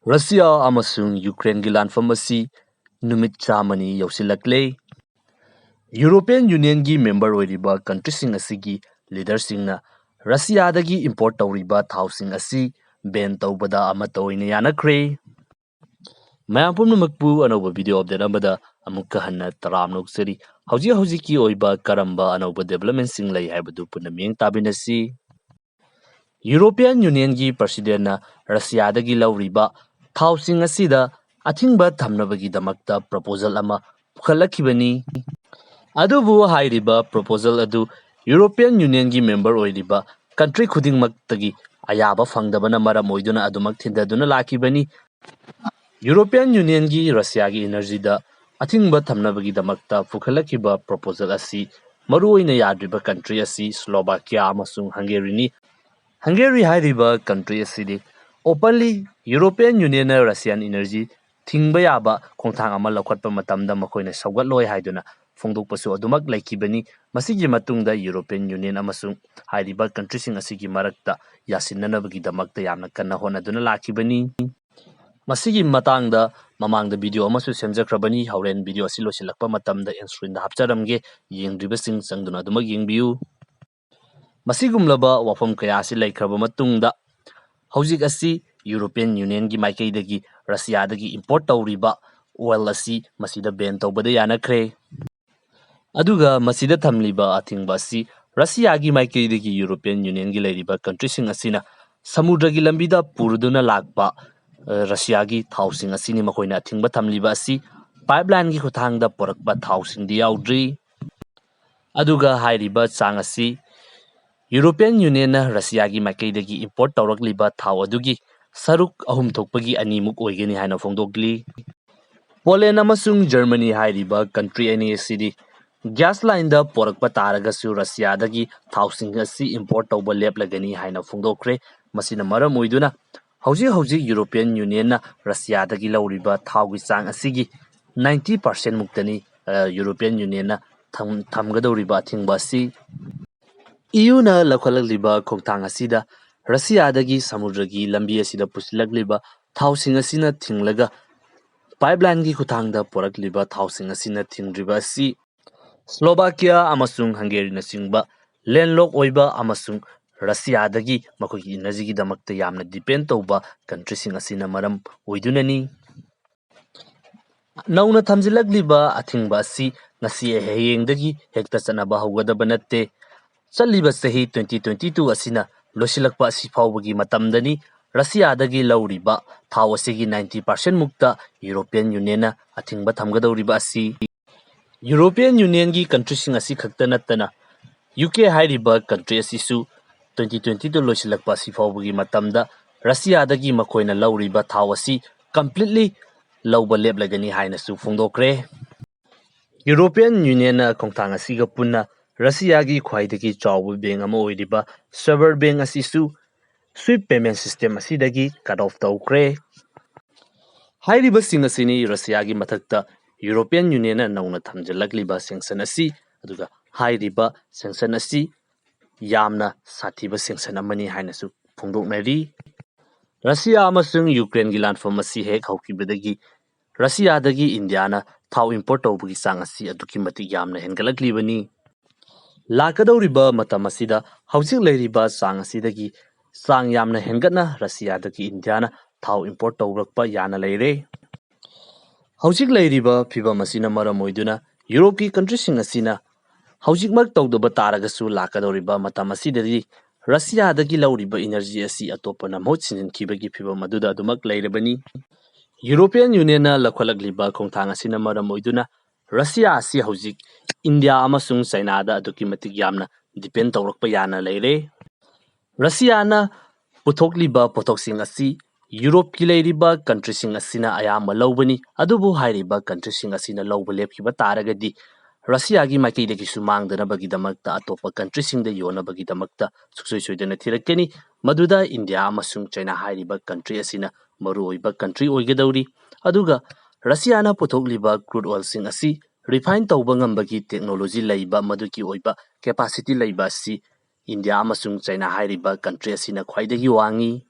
Russia amasung Ukraine gi lanfam asi numit chamani yausilakle. European Union gi member oiriba country sing asigi leader singna Russia dagi import tawriba thawsing asi ban tawbada ama tawina yanakre. Mayam pumnamakpu anoba video update amada amukka hanna taramnok seri hauji ki oiba karamba anoba development sing lay haibadu punna miyeng tabinasi. European Union gi president na Russia dagi lawriba thawsing asida athingba thamnabagi damakta proposal ama pukhalakibani. Adubu hairiba proposal adu European Union gi member oiriba country khudingmaktagi ayaba fangdabana Maram Oiduna adumak thindaduna lakibani. European Union gi Russia gi energy da athingba thamnabagi damakta pukhalakiba proposal asi maruoina yadriba country asi Slovakia amasung Hungary ni. Hungary hairiba country asidi openly European Union na Russian energy thingba yaba khongthang ama lakwatpa matamda makoina sawgatloi haiduna phongdokpasu adumak laikibani. Masigi matungda European Union amasung hairiba country sing asigi marakta yasinanabagi damakta yamna kanna honaduna lakibani. Masigi matangda mamangda video amasu semjakrabani hauren video asi losilakpa matamda screen da hapcharamge yengdribasing sangduna adumak yengbiu. Masigumlaba wafam kaya asi laikraba matungda hauzik asi European Union gi maikaidagi Russia dagi import tawriba oil asi masida ban tawbada yanakre. Aduga masida thamliba athingba asi Russia gi maikaidagi European Union gi lairiba country sing asina samudra gi lambida purduna lakba Russia gi thawsing asini makoina athingba thamliba asi pipeline gi khuthangda porakba thawsing di yaudri. Aduga hairiba chang asi European Union na Russia gi maikaidagi import tawrakliba thaw adugi saruk ahum thokpagi animuk oigani haina phongdokli. Poland amasung Germany hairiba country ani asidi gas line da porakpa taragasu Russia dagi thawsing asi import tawba leplagani haina phongdokre. Masina maram oiduna hauji European Union na Russia dagi lawriba thawgi chang asigi 90% muktani European Union na thamgadawriba athingba asi. EU na lakhalakliba khongthang asida Russia dagi samudragi lambi asida pusilagliba thawsing asina thinglaga pipeline gi khuthangda porakliba thawsing asina thingdriba asi Slovakia amasung Hungary na singba landlock oiba amasung Russia dagi makogi energy gi damakta yamna depend tawba country sing asina maram oidunani. Nauna thamjilagliba athingba asi ngasi heyengdagi hekta chanaba haugadaba natte. Chaliba sahi 2022 asina losilakpa asi phawbagi matamdani Russia dagi lawriba thaw asigi 90% mukta European Union na athingba thamgadawriba asi. European Union gi country sing asi khakta nattana UK hairiba country asisu 2022 losilakpa asi phawbagi matamda Russia dagi makoina lawriba thaw asi completely lawba leplagani haina su phongdokre. European Union na khongthang asiga punna Russia gi khwaidagi chawba bank ama oiriba Server Bank asisu swift payment system asidagi cut off tawkre. Hairiba sing asini Russia gi mathakta European Union na nauna thamjalakliba sanction asi aduga hairiba sanction asi yamna sathiba sanction amani haina su phongdoknari. Russia amasung Ukraine gi lanfam asi hek haukibadagi Russia dagi India na thaw import tawbagi chang asi aduki matik yamna hengalaklibani. Lakadawriba matam asida haujik lairiba chang asidagi chang yamna hengatna Russia dagi India na thaw import tawrakpa yana leire. Haujik lairiba phibam asina maram oiduna Europe ki country sing asina haujikmak tawdaba taragasu lakadawriba matam asidagi Russia dagi lawriba energy asi atopana mahut sinhinkibagi phibam aduda adumak leirebani. European Union na lakhalakliba khongthang asina maram oiduna Russia asi haujik India amasung China da aduki matik yamna depend tawrakpa yana leire. Russia na puthokliba pothoksing asi Europe ki leiriba country sing asina ayamba lawbani adubu hairiba country sing asina lawba lepkiba taragadi Russia gi maikaidagi sumangdanabagi damakta atopa country sing da yonabagi damakta suksoi soidana thirakani maduda India amasung China hairiba country asina maruoiba country oigadawri. Aduga Russia na puthokliba crude oil sing asi refine tawba ngambagi technology laiba maduki oiba capacity laiba si India amasung China hairiba country asina khwaidagi wangi.